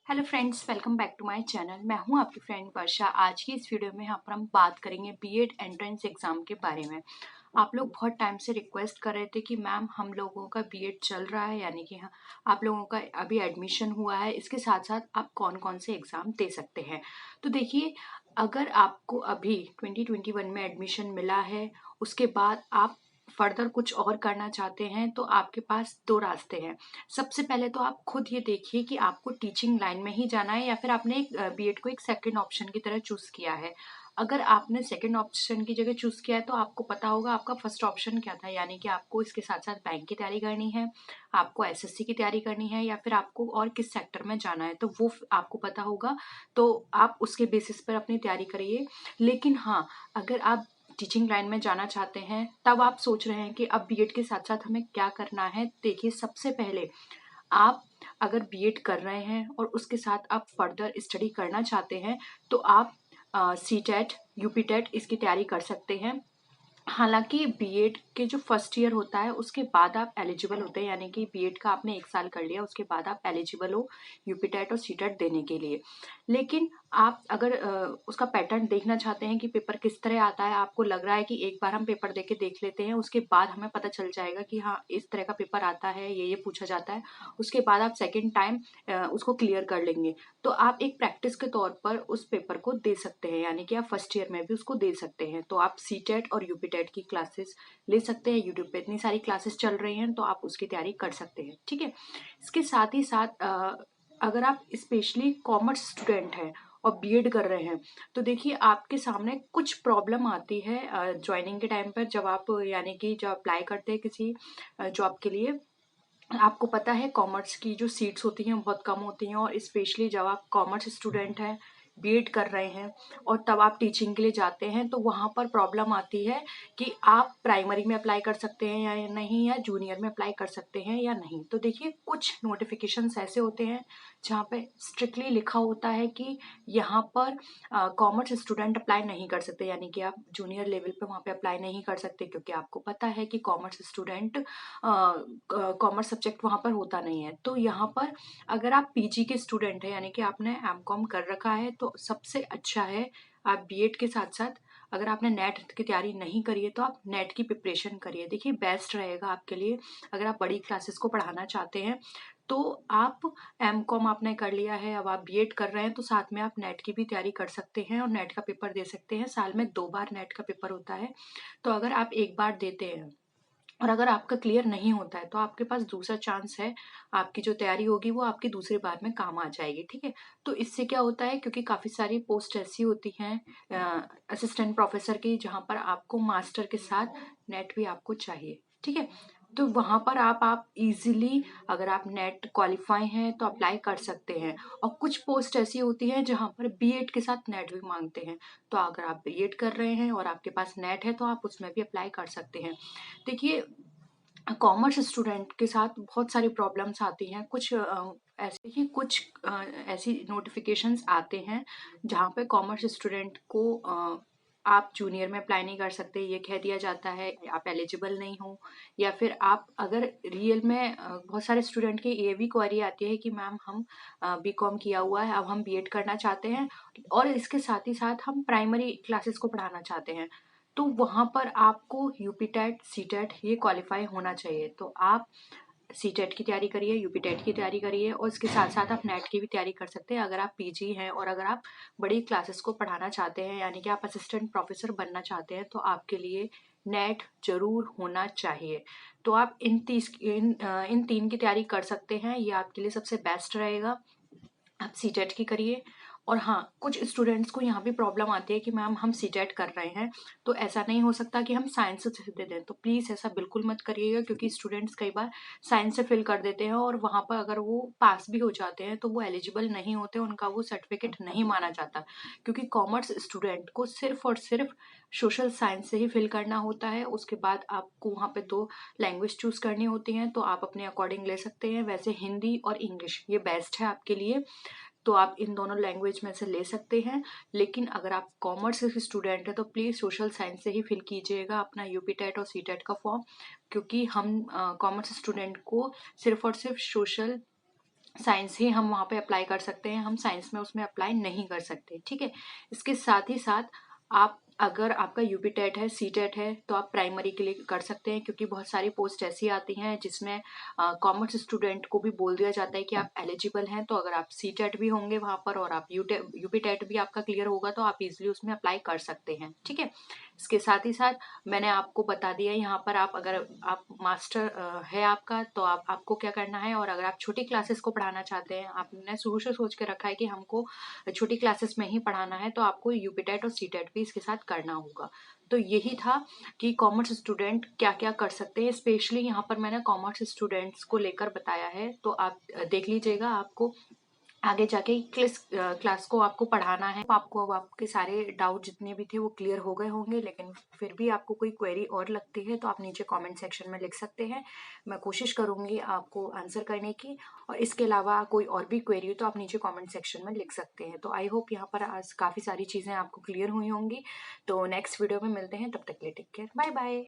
Hello friends, welcome back to my channel. मैं हूं आपकी फ्रेंड वर्षा। आज की इस वीडियो में यहाँ पर हम बात करेंगे बीएड एंट्रेंस एग्जाम के बारे में। आप लोग बहुत टाइम से रिक्वेस्ट कर रहे थे कि मैम हम लोगों का बीएड चल रहा है, यानी कि हाँ, आप लोगों का अभी एडमिशन हुआ है, इसके साथ साथ आप कौन कौन से एग्ज़ाम दे सकते हैं। तो देखिए, अगर आपको अभी 2021 में एडमिशन मिला है, उसके बाद आप फर्दर कुछ और करना चाहते हैं, तो आपके पास दो रास्ते हैं। सबसे पहले तो आप खुद ये देखिए कि आपको टीचिंग लाइन में ही जाना है या फिर आपने एक बीएड को एक सेकंड ऑप्शन की तरह चूज किया है। अगर आपने सेकंड ऑप्शन की जगह चूज किया है तो आपको पता होगा आपका फर्स्ट ऑप्शन क्या था, यानी कि आपको इसके साथ साथ बैंक की तैयारी करनी है, आपको एसएससी की तैयारी करनी है, या फिर आपको और किस सेक्टर में जाना है, तो वो आपको पता होगा। तो आप उसके बेसिस पर अपनी तैयारी करिए। लेकिन हाँ, अगर आप टीचिंग लाइन में जाना चाहते हैं, तब आप सोच रहे हैं कि अब बीएड के साथ साथ हमें क्या करना है। देखिए, सबसे पहले आप अगर बीएड कर रहे हैं और उसके साथ आप फर्दर स्टडी करना चाहते हैं, तो आप सीटेट, यूपीटेट इसकी तैयारी कर सकते हैं। हालांकि बीएड के जो फर्स्ट ईयर होता है उसके बाद आप एलिजिबल होते हैं, यानी कि बीएड का आपने एक साल कर लिया, उसके बाद आप एलिजिबल हो यूपीटेट और सीटेट देने के लिए। लेकिन आप अगर उसका पैटर्न देखना चाहते हैं कि पेपर किस तरह आता है, आपको लग रहा है कि एक बार हम पेपर दे के देख लेते हैं, उसके बाद हमें पता चल जाएगा कि हाँ, इस तरह का पेपर आता है, ये पूछा जाता है, उसके बाद आप सेकेंड टाइम उसको क्लियर कर लेंगे, तो आप एक प्रैक्टिस के तौर पर उस पेपर को दे सकते हैं, यानी कि आप फर्स्ट ईयर में भी उसको दे सकते हैं। तो आप सीटेट और यूपीटेट की क्लासेस ले सकते हैं। यूट्यूब पे इतनी सारी क्लासेस चल रही हैं, तो आप उसकी तैयारी कर सकते हैं। ठीक है। इसके साथ ही साथ अगर आप स्पेशली कॉमर्स स्टूडेंट हैं और बीएड कर रहे हैं, तो देखिए, आपके सामने कुछ प्रॉब्लम आती है ज्वाइनिंग के टाइम पर, जब आप यानी कि जब अप्लाई करते हैं किसी जॉब के लिए। आपको पता है कॉमर्स की जो सीट्स होती हैं बहुत कम होती हैं, और स्पेशली जब आप कॉमर्स स्टूडेंट हैं, बीएड कर रहे हैं और तब आप टीचिंग के लिए जाते हैं, तो वहाँ पर प्रॉब्लम आती है कि आप प्राइमरी में अप्लाई कर सकते हैं या नहीं, या जूनियर में अप्लाई कर सकते हैं या नहीं। तो देखिए, कुछ नोटिफिकेशंस ऐसे होते हैं जहाँ पे स्ट्रिक्टली लिखा होता है कि यहाँ पर कॉमर्स स्टूडेंट अप्लाई नहीं कर सकते, यानी कि आप जूनियर लेवल पे वहाँ पे अप्लाई नहीं कर सकते, क्योंकि आपको पता है कि कॉमर्स स्टूडेंट कॉमर्स सब्जेक्ट वहाँ पर होता नहीं है। तो यहाँ पर अगर आप पीजी के स्टूडेंट हैं, यानी कि आपने एमकॉम कर रखा है, तो सबसे अच्छा है आप बीएड के साथ साथ, अगर आपने नेट की तैयारी नहीं करी है तो आप नेट की प्रिपरेशन करिए। देखिए, बेस्ट रहेगा आपके लिए। अगर आप बड़ी क्लासेस को पढ़ाना चाहते हैं, तो आप एमकॉम आपने कर लिया है, अब आप बीएड कर रहे हैं, तो साथ में आप नेट की भी तैयारी कर सकते हैं और नेट का पेपर दे सकते हैं। साल में 2 बार नेट का पेपर होता है, तो अगर आप एक बार देते हैं और अगर आपका क्लियर नहीं होता है, तो आपके पास दूसरा चांस है। आपकी जो तैयारी होगी वो आपकी दूसरी बार में काम आ जाएगी। ठीक है। तो इससे क्या होता है, क्योंकि काफ़ी सारी पोस्ट ऐसी होती हैं असिस्टेंट प्रोफेसर की, जहाँ पर आपको मास्टर के साथ नेट भी आपको चाहिए। ठीक है। तो वहाँ पर आप इजीली, अगर आप नेट क्वालिफाई हैं तो अप्लाई कर सकते हैं। और कुछ पोस्ट ऐसी होती है जहाँ पर बीएड के साथ नेट भी मांगते हैं, तो अगर आप बीएड कर रहे हैं और आपके पास नेट है, तो आप उसमें भी अप्लाई कर सकते हैं। देखिए, कॉमर्स स्टूडेंट के साथ बहुत सारी प्रॉब्लम्स आती हैं। कुछ ऐसे ही कुछ ऐसी नोटिफिकेशंस आते हैं जहाँ पे कॉमर्स स्टूडेंट को आप जूनियर में अप्लाई नहीं कर सकते, ये कह दिया जाता है आप एलिजिबल नहीं हो। या फिर आप अगर रियल में बहुत सारे स्टूडेंट की ये भी क्वेरी आती है कि मैम हम बीकॉम किया हुआ है, अब हम बीएड करना चाहते हैं और इसके साथ ही साथ हम प्राइमरी क्लासेस को पढ़ाना चाहते हैं, तो वहाँ पर आपको यूपीटेट, सीटेट ये क्वालिफाई होना चाहिए। तो आप सीटेट की तैयारी करिए, यूपीटेट की तैयारी करिए, और इसके साथ साथ आप नेट की भी तैयारी कर सकते हैं अगर आप पीजी हैं और अगर आप बड़ी क्लासेस को पढ़ाना चाहते हैं, यानी कि आप असिस्टेंट प्रोफेसर बनना चाहते हैं, तो आपके लिए नेट जरूर होना चाहिए। तो आप इन तीन की तैयारी कर सकते हैं, ये आपके लिए सबसे बेस्ट रहेगा। आप सीटेट की करिए। और हाँ, कुछ स्टूडेंट्स को यहाँ भी प्रॉब्लम आती है कि मैम हम सीटेट कर रहे हैं, तो ऐसा नहीं हो सकता कि हम साइंस से दे दें, तो प्लीज़ ऐसा बिल्कुल मत करिएगा, क्योंकि स्टूडेंट्स कई बार साइंस से फिल कर देते हैं और वहाँ पर अगर वो पास भी हो जाते हैं तो वो एलिजिबल नहीं होते, उनका वो सर्टिफिकेट नहीं माना जाता, क्योंकि कॉमर्स स्टूडेंट को सिर्फ और सिर्फ सोशल साइंस से ही फिल करना होता है। उसके बाद आपको वहाँ पे 2 लैंग्वेज चूज करनी होती हैं, तो आप अपने अकॉर्डिंग ले सकते हैं। वैसे हिंदी और इंग्लिश ये बेस्ट है आपके लिए, तो आप इन दोनों लैंग्वेज में से ले सकते हैं। लेकिन अगर आप कॉमर्स के स्टूडेंट हैं, तो प्लीज़ सोशल साइंस से ही फिल कीजिएगा अपना यूपीटेट और सीटेट का फॉर्म, क्योंकि हम कॉमर्स स्टूडेंट को सिर्फ और सिर्फ सोशल साइंस ही हम वहाँ पे अप्लाई कर सकते हैं, हम साइंस में उसमें अप्लाई नहीं कर सकते, ठीक है। इसके साथ ही साथ आप अगर आपका यूपी टेट है, सी टेट है, तो आप प्राइमरी के लिए कर सकते हैं, क्योंकि बहुत सारी पोस्ट ऐसी आती हैं जिसमें कॉमर्स स्टूडेंट को भी बोल दिया जाता है कि आप एलिजिबल हैं। तो अगर आप सी टेट भी होंगे वहाँ पर और आप यूपी टेट भी आपका क्लियर होगा तो आप इजिली उसमें अप्लाई कर सकते हैं, ठीक है। इसके साथ ही साथ मैंने आपको बता दिया यहाँ पर, आप अगर आप मास्टर है आपका, तो आपको क्या करना है। और अगर आप छोटी क्लासेस को पढ़ाना चाहते हैं, आपने शुरू से सोच के रखा है कि हमको छोटी क्लासेस में ही पढ़ाना है, तो आपको यूपी टेट और सी टेट भी इसके साथ करना होगा। तो यही था कि कॉमर्स स्टूडेंट क्या क्या कर सकते हैं। स्पेशली यहाँ पर मैंने कॉमर्स स्टूडेंट्स को लेकर बताया है, तो आप देख लीजिएगा। आपको आगे जाके किस क्लास को आपको पढ़ाना है। आपको अब आपके सारे डाउट जितने भी थे वो क्लियर हो गए होंगे, लेकिन फिर भी आपको कोई क्वेरी और लगती है तो आप नीचे कमेंट सेक्शन में लिख सकते हैं। मैं कोशिश करूंगी आपको आंसर करने की। और इसके अलावा कोई और भी क्वेरी हो तो आप नीचे कमेंट सेक्शन में लिख सकते हैं। तो आई होप यहाँ पर आज काफ़ी सारी चीज़ें आपको क्लियर हुई होंगी। तो नेक्स्ट वीडियो में मिलते हैं, तब तक के लिए टेक केयर, बाय बाय।